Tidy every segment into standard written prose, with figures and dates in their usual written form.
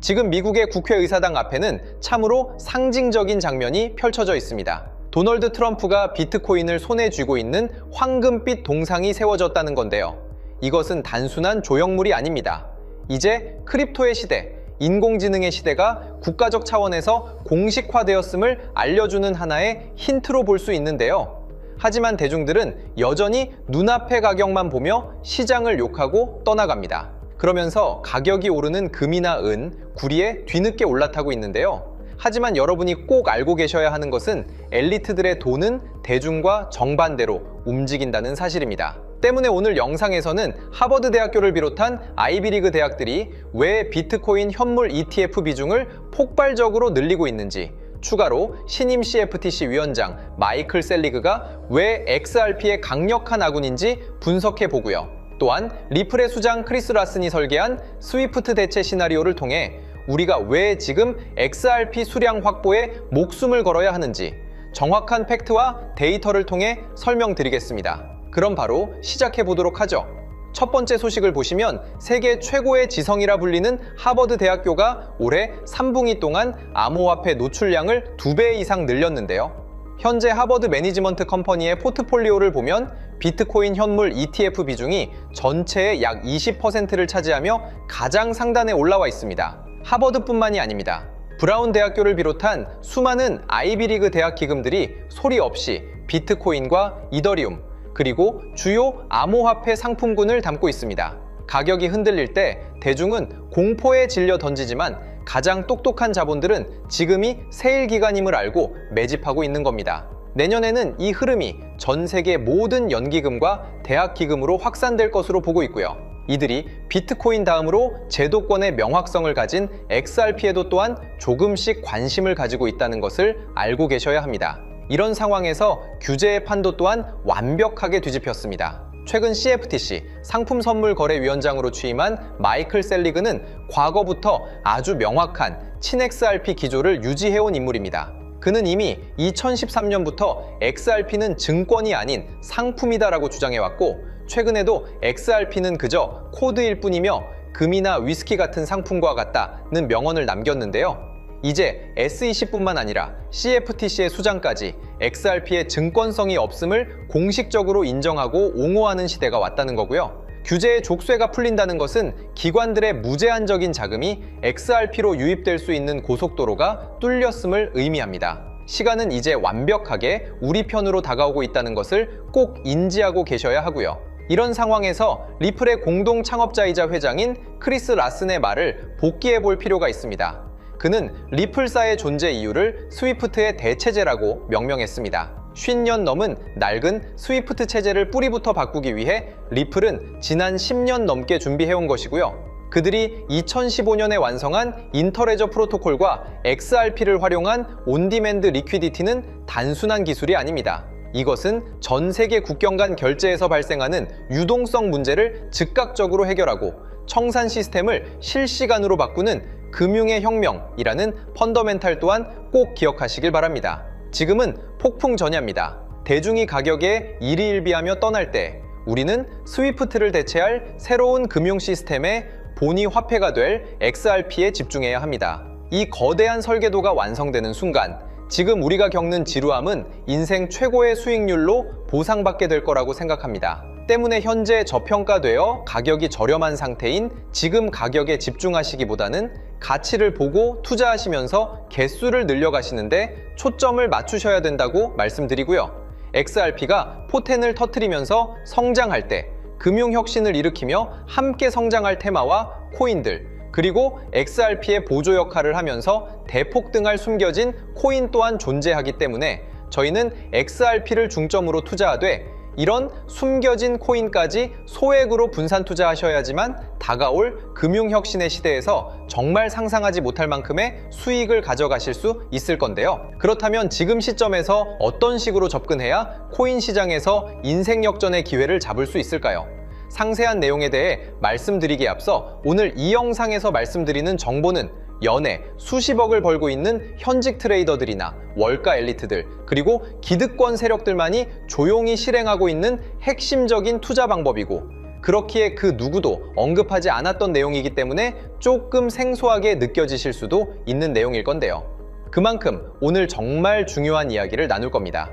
지금 미국의 국회의사당 앞에는 참으로 상징적인 장면이 펼쳐져 있습니다. 도널드 트럼프가 비트코인을 손에 쥐고 있는 황금빛 동상이 세워졌다는 건데요. 이것은 단순한 조형물이 아닙니다. 이제 크립토의 시대, 인공지능의 시대가 국가적 차원에서 공식화되었음을 알려주는 하나의 힌트로 볼 수 있는데요. 하지만 대중들은 여전히 눈앞의 가격만 보며 시장을 욕하고 떠나갑니다. 그러면서 가격이 오르는 금이나 은, 구리에 뒤늦게 올라타고 있는데요. 하지만 여러분이 꼭 알고 계셔야 하는 것은 엘리트들의 돈은 대중과 정반대로 움직인다는 사실입니다. 때문에 오늘 영상에서는 하버드 대학교를 비롯한 아이비리그 대학들이 왜 비트코인 현물 ETF 비중을 폭발적으로 늘리고 있는지, 추가로 신임 CFTC 위원장 마이클 셀리그가 왜 XRP의 강력한 아군인지 분석해 보고요. 또한 리플의 수장 크리스 라슨이 설계한 스위프트 대체 시나리오를 통해 우리가 왜 지금 XRP 수량 확보에 목숨을 걸어야 하는지 정확한 팩트와 데이터를 통해 설명드리겠습니다. 그럼 바로 시작해 보도록 하죠. 첫 번째 소식을 보시면 세계 최고의 지성이라 불리는 하버드 대학교가 올해 3분기 동안 암호화폐 노출량을 2배 이상 늘렸는데요. 현재 하버드 매니지먼트 컴퍼니의 포트폴리오를 보면 비트코인 현물 ETF 비중이 전체의 약 20%를 차지하며 가장 상단에 올라와 있습니다. 하버드뿐만이 아닙니다. 브라운 대학교를 비롯한 수많은 아이비리그 대학 기금들이 소리 없이 비트코인과 이더리움, 그리고 주요 암호화폐 상품군을 담고 있습니다. 가격이 흔들릴 때 대중은 공포에 질려 던지지만 가장 똑똑한 자본들은 지금이 세일 기간임을 알고 매집하고 있는 겁니다. 내년에는 이 흐름이 전 세계 모든 연기금과 대학 기금으로 확산될 것으로 보고 있고요. 이들이 비트코인 다음으로 제도권의 명확성을 가진 XRP에도 또한 조금씩 관심을 가지고 있다는 것을 알고 계셔야 합니다. 이런 상황에서 규제의 판도 또한 완벽하게 뒤집혔습니다. 최근 CFTC 상품선물거래위원장으로 취임한 마이클 셀리그는 과거부터 아주 명확한 친XRP 기조를 유지해온 인물입니다. 그는 이미 2013년부터 XRP는 증권이 아닌 상품이다라고 주장해왔고, 최근에도 XRP는 그저 코드일 뿐이며 금이나 위스키 같은 상품과 같다는 명언을 남겼는데요. 이제 SEC뿐만 아니라 CFTC의 수장까지 XRP의 증권성이 없음을 공식적으로 인정하고 옹호하는 시대가 왔다는 거고요. 규제의 족쇄가 풀린다는 것은 기관들의 무제한적인 자금이 XRP로 유입될 수 있는 고속도로가 뚫렸음을 의미합니다. 시간은 이제 완벽하게 우리 편으로 다가오고 있다는 것을 꼭 인지하고 계셔야 하고요. 이런 상황에서 리플의 공동 창업자이자 회장인 크리스 라슨의 말을 복기해 볼 필요가 있습니다. 그는 리플사의 존재 이유를 스위프트의 대체제라고 명명했습니다. 50년 넘은 낡은 스위프트 체제를 뿌리부터 바꾸기 위해 리플은 지난 10년 넘게 준비해온 것이고요. 그들이 2015년에 완성한 인터레저 프로토콜과 XRP를 활용한 온디맨드 리퀴디티는 단순한 기술이 아닙니다. 이것은 전 세계 국경 간 결제에서 발생하는 유동성 문제를 즉각적으로 해결하고 청산 시스템을 실시간으로 바꾸는 금융의 혁명이라는 펀더멘탈 또한 꼭 기억하시길 바랍니다. 지금은 폭풍 전야입니다. 대중이 가격에 일희일비하며 떠날 때 우리는 스위프트를 대체할 새로운 금융 시스템의 본위 화폐가 될 XRP에 집중해야 합니다. 이 거대한 설계도가 완성되는 순간 지금 우리가 겪는 지루함은 인생 최고의 수익률로 보상받게 될 거라고 생각합니다. 때문에 현재 저평가되어 가격이 저렴한 상태인 지금 가격에 집중하시기보다는 가치를 보고 투자하시면서 개수를 늘려가시는데 초점을 맞추셔야 된다고 말씀드리고요. XRP가 포텐을 터뜨리면서 성장할 때 금융혁신을 일으키며 함께 성장할 테마와 코인들, 그리고 XRP의 보조 역할을 하면서 대폭등할 숨겨진 코인 또한 존재하기 때문에 저희는 XRP를 중점으로 투자하되 이런 숨겨진 코인까지 소액으로 분산 투자하셔야지만 다가올 금융혁신의 시대에서 정말 상상하지 못할 만큼의 수익을 가져가실 수 있을 건데요. 그렇다면 지금 시점에서 어떤 식으로 접근해야 코인 시장에서 인생 역전의 기회를 잡을 수 있을까요? 상세한 내용에 대해 말씀드리기에 앞서 오늘 이 영상에서 말씀드리는 정보는 연에 수십억을 벌고 있는 현직 트레이더들이나 월가 엘리트들, 그리고 기득권 세력들만이 조용히 실행하고 있는 핵심적인 투자 방법이고, 그렇기에 그 누구도 언급하지 않았던 내용이기 때문에 조금 생소하게 느껴지실 수도 있는 내용일 건데요. 그만큼 오늘 정말 중요한 이야기를 나눌 겁니다.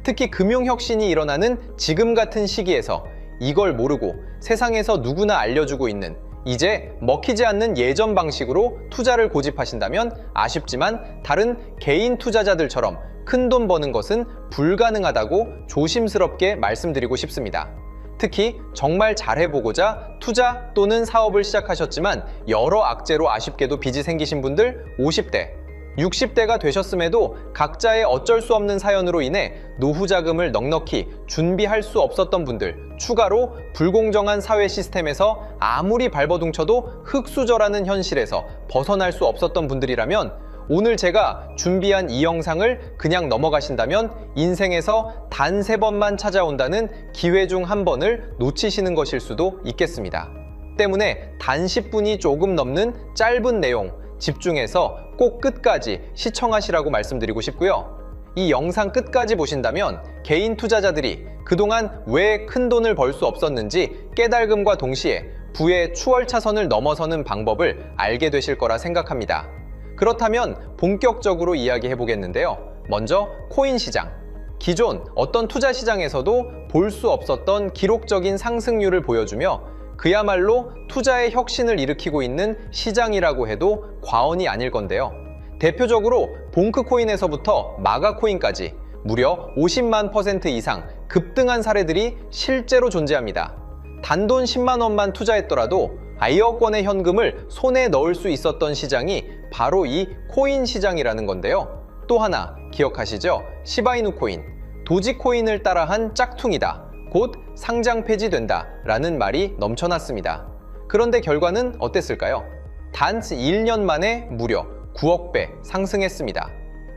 특히 금융혁신이 일어나는 지금 같은 시기에서 이걸 모르고 세상에서 누구나 알려주고 있는, 이제 먹히지 않는 예전 방식으로 투자를 고집하신다면 아쉽지만 다른 개인 투자자들처럼 큰돈 버는 것은 불가능하다고 조심스럽게 말씀드리고 싶습니다. 특히 정말 잘해보고자 투자 또는 사업을 시작하셨지만 여러 악재로 아쉽게도 빚이 생기신 분들 50대, 60대가 되셨음에도 각자의 어쩔 수 없는 사연으로 인해 노후 자금을 넉넉히 준비할 수 없었던 분들, 추가로 불공정한 사회 시스템에서 아무리 발버둥쳐도 흙수저라는 현실에서 벗어날 수 없었던 분들이라면 오늘 제가 준비한 이 영상을 그냥 넘어가신다면 인생에서 단 3번만 찾아온다는 기회 중 한 번을 놓치시는 것일 수도 있겠습니다. 때문에 단 10분이 조금 넘는 짧은 내용 집중해서 꼭 끝까지 시청하시라고 말씀드리고 싶고요. 이 영상 끝까지 보신다면 개인 투자자들이 그동안 왜 큰 돈을 벌 수 없었는지 깨달음과 동시에 부의 추월차선을 넘어서는 방법을 알게 되실 거라 생각합니다. 그렇다면 본격적으로 이야기해 보겠는데요. 먼저 코인 시장. 기존 어떤 투자 시장에서도 볼 수 없었던 기록적인 상승률을 보여주며 그야말로 투자의 혁신을 일으키고 있는 시장이라고 해도 과언이 아닐 건데요. 대표적으로 봉크코인에서부터 마가코인까지 무려 50만 % 이상 급등한 사례들이 실제로 존재합니다. 단돈 10만 원만 투자했더라도 1억 원의 현금을 손에 넣을 수 있었던 시장이 바로 이 코인 시장이라는 건데요. 또 하나 기억하시죠? 시바이누 코인, 도지코인을 따라한 짝퉁이다. 곧 상장 폐지된다 라는 말이 넘쳐났습니다. 그런데 결과는 어땠을까요? 단 1년 만에 무려 9억 배 상승했습니다.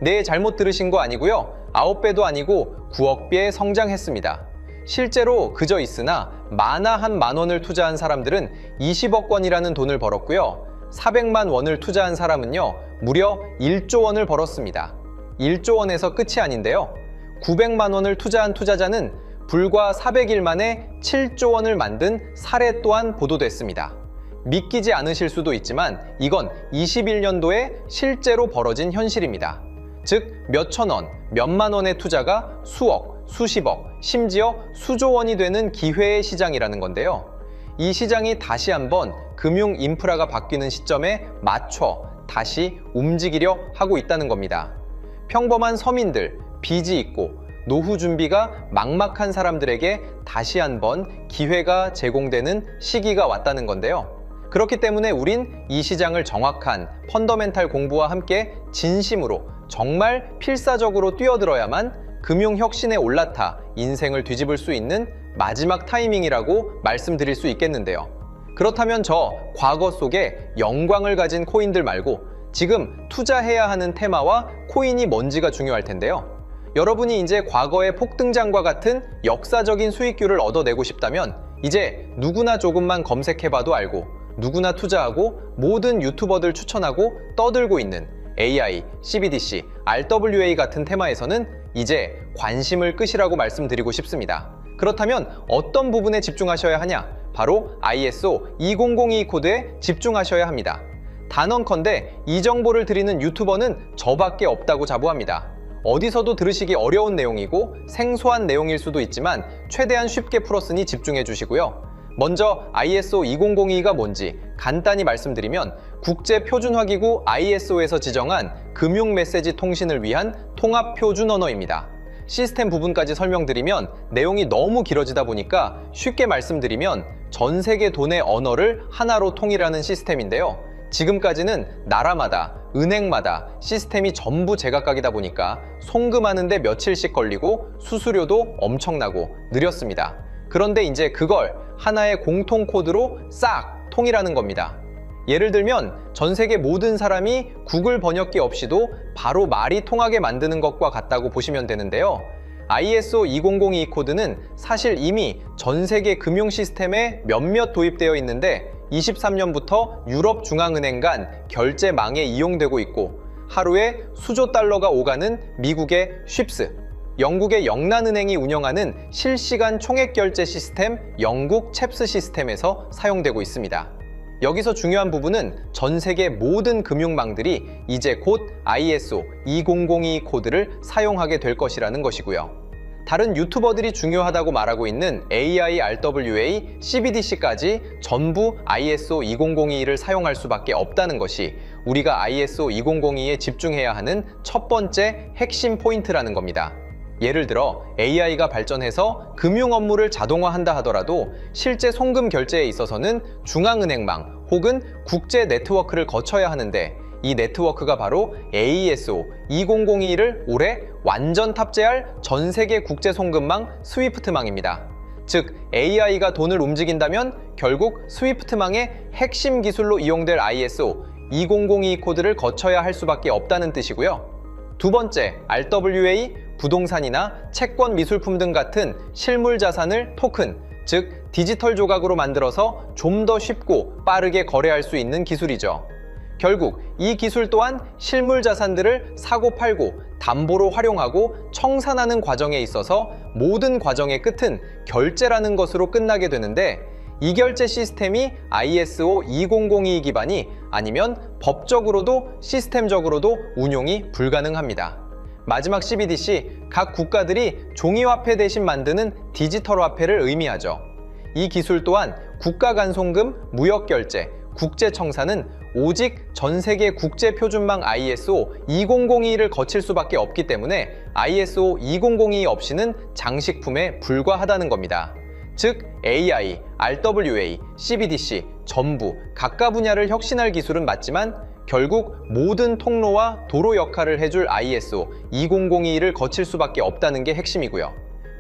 네, 잘못 들으신 거 아니고요. 9배도 아니고 9억 배 성장했습니다. 실제로 그저 있으나 만화 한 만 원을 투자한 사람들은 20억 원이라는 돈을 벌었고요. 400만 원을 투자한 사람은요, 무려 1조 원을 벌었습니다. 1조 원에서 끝이 아닌데요. 900만 원을 투자한 투자자는 불과 400일 만에 7조 원을 만든 사례 또한 보도됐습니다. 믿기지 않으실 수도 있지만 이건 21년도에 실제로 벌어진 현실입니다. 즉, 몇천 원, 몇만 원의 투자가 수억, 수십억, 심지어 수조 원이 되는 기회의 시장이라는 건데요. 이 시장이 다시 한번 금융 인프라가 바뀌는 시점에 맞춰 다시 움직이려 하고 있다는 겁니다. 평범한 서민들, 빚이 있고 노후 준비가 막막한 사람들에게 다시 한번 기회가 제공되는 시기가 왔다는 건데요. 그렇기 때문에 우린 이 시장을 정확한 펀더멘탈 공부와 함께 진심으로 정말 필사적으로 뛰어들어야만 금융혁신에 올라타 인생을 뒤집을 수 있는 마지막 타이밍이라고 말씀드릴 수 있겠는데요. 그렇다면 저 과거 속에 영광을 가진 코인들 말고 지금 투자해야 하는 테마와 코인이 뭔지가 중요할 텐데요. 여러분이 이제 과거의 폭등장과 같은 역사적인 수익률을 얻어내고 싶다면 이제 누구나 조금만 검색해봐도 알고 누구나 투자하고 모든 유튜버들 추천하고 떠들고 있는 AI, CBDC, RWA 같은 테마에서는 이제 관심을 끄시라고 말씀드리고 싶습니다. 그렇다면 어떤 부분에 집중하셔야 하냐? 바로 ISO 20022 코드에 집중하셔야 합니다. 단언컨대 이 정보를 드리는 유튜버는 저밖에 없다고 자부합니다. 어디서도 들으시기 어려운 내용이고 생소한 내용일 수도 있지만 최대한 쉽게 풀었으니 집중해 주시고요. 먼저 ISO 20022가 뭔지 간단히 말씀드리면 국제표준화기구 ISO에서 지정한 금융 메시지 통신을 위한 통합 표준 언어입니다. 시스템 부분까지 설명드리면 내용이 너무 길어지다 보니까 쉽게 말씀드리면 전 세계 돈의 언어를 하나로 통일하는 시스템인데요. 지금까지는 나라마다, 은행마다 시스템이 전부 제각각이다 보니까 송금하는데 며칠씩 걸리고 수수료도 엄청나고 느렸습니다. 그런데 이제 그걸 하나의 공통 코드로 싹 통일하는 겁니다. 예를 들면 전 세계 모든 사람이 구글 번역기 없이도 바로 말이 통하게 만드는 것과 같다고 보시면 되는데요. ISO 2022 코드는 사실 이미 전 세계 금융 시스템에 몇몇 도입되어 있는데 23년부터 유럽 중앙은행 간 결제망에 이용되고 있고 하루에 수조 달러가 오가는 미국의 쉽스, 영국의 영란은행이 운영하는 실시간 총액결제 시스템 영국 챕스 시스템에서 사용되고 있습니다. 여기서 중요한 부분은 전 세계 모든 금융망들이 이제 곧 ISO 20022 코드를 사용하게 될 것이라는 것이고요. 다른 유튜버들이 중요하다고 말하고 있는 AIRWA, CBDC까지 전부 ISO 20022를 사용할 수밖에 없다는 것이 우리가 ISO 2002에 집중해야 하는 첫 번째 핵심 포인트라는 겁니다. 예를 들어 AI가 발전해서 금융 업무를 자동화한다 하더라도 실제 송금 결제에 있어서는 중앙은행망 혹은 국제 네트워크를 거쳐야 하는데 이 네트워크가 바로 AESO 2002를 올해 완전 탑재할 전 세계 국제 송금망 스위프트망입니다. 즉 AI가 돈을 움직인다면 결국 스위프트망의 핵심 기술로 이용될 ISO 2002 코드를 거쳐야 할 수밖에 없다는 뜻이고요. 두 번째, RWA, 부동산이나 채권 미술품 등 같은 실물 자산을 토큰, 즉 디지털 조각으로 만들어서 좀 더 쉽고 빠르게 거래할 수 있는 기술이죠. 결국 이 기술 또한 실물 자산들을 사고 팔고 담보로 활용하고 청산하는 과정에 있어서 모든 과정의 끝은 결제라는 것으로 끝나게 되는데 이 결제 시스템이 ISO 2002 기반이 아니면 법적으로도 시스템적으로도 운용이 불가능합니다. 마지막 CBDC, 각 국가들이 종이화폐 대신 만드는 디지털 화폐를 의미하죠. 이 기술 또한 국가 간송금, 무역결제, 국제청산은 오직 전 세계 국제표준망 ISO 2002를 거칠 수밖에 없기 때문에 ISO 2002 없이는 장식품에 불과하다는 겁니다. 즉 AI, RWA, CBDC 전부 각각 분야를 혁신할 기술은 맞지만 결국 모든 통로와 도로 역할을 해줄 ISO 2002를 거칠 수밖에 없다는 게 핵심이고요.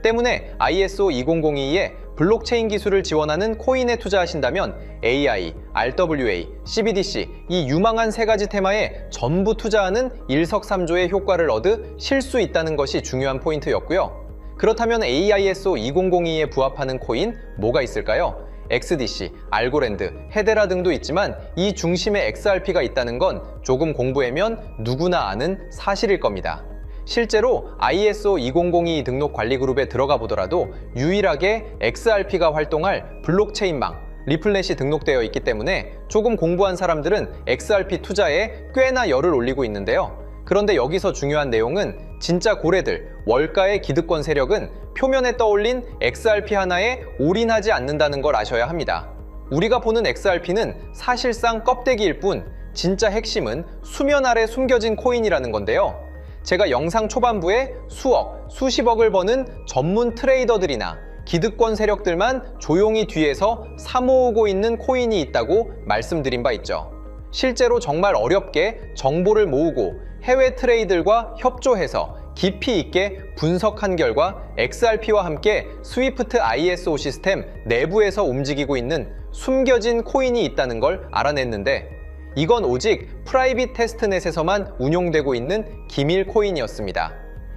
때문에 ISO 2002에 블록체인 기술을 지원하는 코인에 투자하신다면 AI, RWA, CBDC 이 유망한 세 가지 테마에 전부 투자하는 일석삼조의 효과를 얻으실 수 있다는 것이 중요한 포인트였고요. 그렇다면 AISO 2002에 부합하는 코인 뭐가 있을까요? XDC, 알고랜드, 헤데라 등도 있지만 이 중심에 XRP가 있다는 건 조금 공부하면 누구나 아는 사실일 겁니다. 실제로 ISO 2002 등록 관리 그룹에 들어가 보더라도 유일하게 XRP가 활동할 블록체인망, 리플넷이 등록되어 있기 때문에 조금 공부한 사람들은 XRP 투자에 꽤나 열을 올리고 있는데요. 그런데 여기서 중요한 내용은 진짜 고래들, 월가의 기득권 세력은 표면에 떠올린 XRP 하나에 올인하지 않는다는 걸 아셔야 합니다. 우리가 보는 XRP는 사실상 껍데기일 뿐 진짜 핵심은 수면 아래 숨겨진 코인이라는 건데요. 제가 영상 초반부에 수억, 수십억을 버는 전문 트레이더들이나 기득권 세력들만 조용히 뒤에서 사모으고 있는 코인이 있다고 말씀드린 바 있죠. 실제로 정말 어렵게 정보를 모으고 해외 트레이더들과 협조해서 깊이 있게 분석한 결과 XRP와 함께 스위프트 ISO 시스템 내부에서 움직이고 있는 숨겨진 코인이 있다는 걸 알아냈는데 이건 오직 프라이빗 테스트넷에서만 운용되고 있는 기밀 코인이었습니다.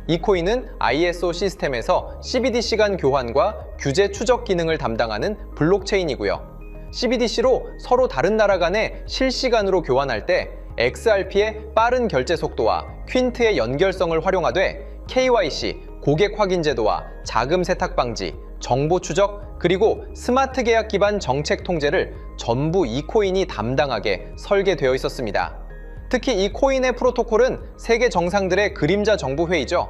이 코인은 ISO 시스템에서 CBDC 간 교환과 규제 추적 기능을 담당하는 블록체인이고요. CBDC로 서로 다른 나라 간에 실시간으로 교환할 때 XRP의 빠른 결제 속도와 퀸트의 연결성을 활용하되 KYC, 고객 확인 제도와 자금 세탁 방지, 정보 추적, 그리고 스마트 계약 기반 정책 통제를 전부 이 코인이 담당하게 설계되어 있었습니다. 특히 이 코인의 프로토콜은 세계 정상들의 그림자 정부 회의죠.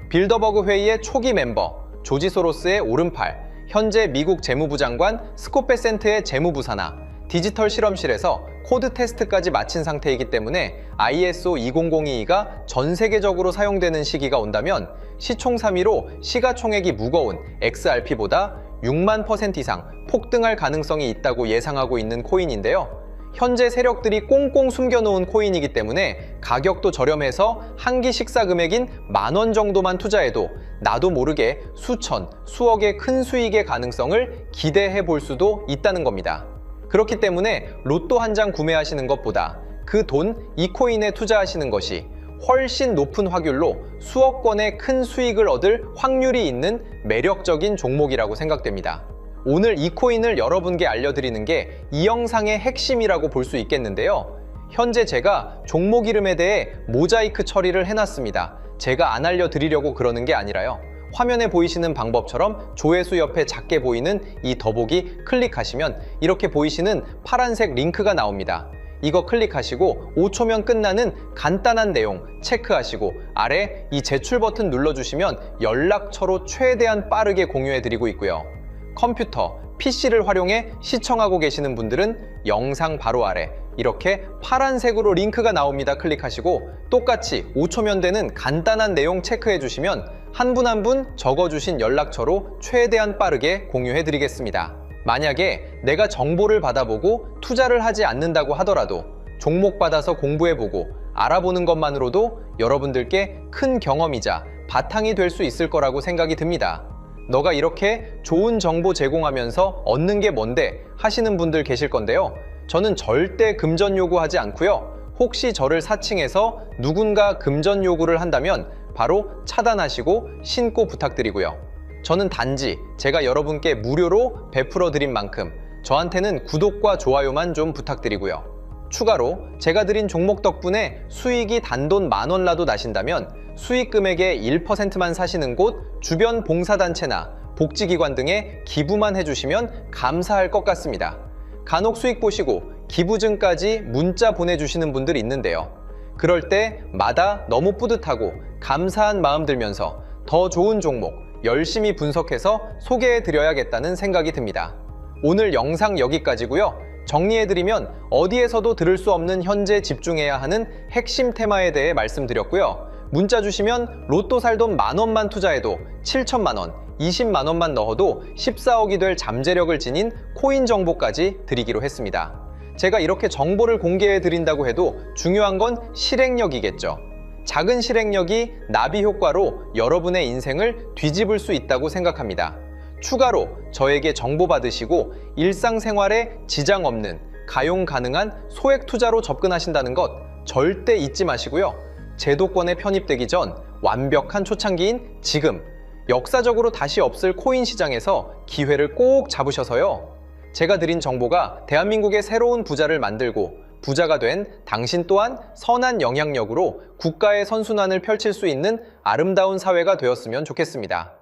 빌더버그 회의의 초기 멤버, 조지 소로스의 오른팔, 현재 미국 재무부 장관 스콧 베센트의 재무부 산하, 디지털 실험실에서 코드 테스트까지 마친 상태이기 때문에 ISO 2002가 전 세계적으로 사용되는 시기가 온다면 시총삼위로 시가총액이 무거운 XRP보다 6만% 이상 폭등할 가능성이 있다고 예상하고 있는 코인인데요. 현재 세력들이 꽁꽁 숨겨놓은 코인이기 때문에 가격도 저렴해서 한 끼 식사 금액인 10,000원 정도만 투자해도 나도 모르게 수천, 수억의 큰 수익의 가능성을 기대해 볼 수도 있다는 겁니다. 그렇기 때문에 로또 한 장 구매하시는 것보다 그 돈 이 코인에 투자하시는 것이 훨씬 높은 확률로 수억 건의 큰 수익을 얻을 확률이 있는 매력적인 종목이라고 생각됩니다. 오늘 이 코인을 여러분께 알려드리는 게 이 영상의 핵심이라고 볼 수 있겠는데요. 현재 제가 종목 이름에 대해 모자이크 처리를 해놨습니다. 제가 안 알려드리려고 그러는 게 아니라요. 화면에 보이시는 방법처럼 조회수 옆에 작게 보이는 이 더보기 클릭하시면 이렇게 보이시는 파란색 링크가 나옵니다. 이거 클릭하시고 5초면 끝나는 간단한 내용 체크하시고 아래 이 제출 버튼 눌러주시면 연락처로 최대한 빠르게 공유해드리고 있고요. 컴퓨터, PC를 활용해 시청하고 계시는 분들은 영상 바로 아래 이렇게 파란색으로 링크가 나옵니다. 클릭하시고 똑같이 5초면 되는 간단한 내용 체크해 주시면 한 분 한 분 적어주신 연락처로 최대한 빠르게 공유해 드리겠습니다. 만약에 내가 정보를 받아보고 투자를 하지 않는다고 하더라도 종목 받아서 공부해보고 알아보는 것만으로도 여러분들께 큰 경험이자 바탕이 될 수 있을 거라고 생각이 듭니다. 너가 이렇게 좋은 정보 제공하면서 얻는 게 뭔데 하시는 분들 계실 건데요. 저는 절대 금전 요구하지 않고요. 혹시 저를 사칭해서 누군가 금전 요구를 한다면 바로 차단하시고 신고 부탁드리고요. 저는 단지 제가 여러분께 무료로 베풀어 드린 만큼 저한테는 구독과 좋아요만 좀 부탁드리고요. 추가로 제가 드린 종목 덕분에 수익이 단돈 10,000원라도 나신다면 수익 금액의 1%만 사시는 곳 주변 봉사단체나 복지기관 등에 기부만 해주시면 감사할 것 같습니다. 간혹 수익 보시고 기부증까지 문자 보내주시는 분들이 있는데요. 그럴 때마다 너무 뿌듯하고 감사한 마음 들면서 더 좋은 종목 열심히 분석해서 소개해드려야겠다는 생각이 듭니다. 오늘 영상 여기까지고요. 정리해드리면 어디에서도 들을 수 없는 현재 집중해야 하는 핵심 테마에 대해 말씀드렸고요. 문자 주시면 로또 살 돈 10,000원만 투자해도 7,000,000원, 200,000원만 넣어도 14억이 될 잠재력을 지닌 코인 정보까지 드리기로 했습니다. 제가 이렇게 정보를 공개해 드린다고 해도 중요한 건 실행력이겠죠. 작은 실행력이 나비 효과로 여러분의 인생을 뒤집을 수 있다고 생각합니다. 추가로 저에게 정보 받으시고 일상생활에 지장 없는 가용 가능한 소액 투자로 접근하신다는 것 절대 잊지 마시고요. 제도권에 편입되기 전 완벽한 초창기인 지금 역사적으로 다시 없을 코인 시장에서 기회를 꼭 잡으셔서요. 제가 드린 정보가 대한민국의 새로운 부자를 만들고 부자가 된 당신 또한 선한 영향력으로 국가의 선순환을 펼칠 수 있는 아름다운 사회가 되었으면 좋겠습니다.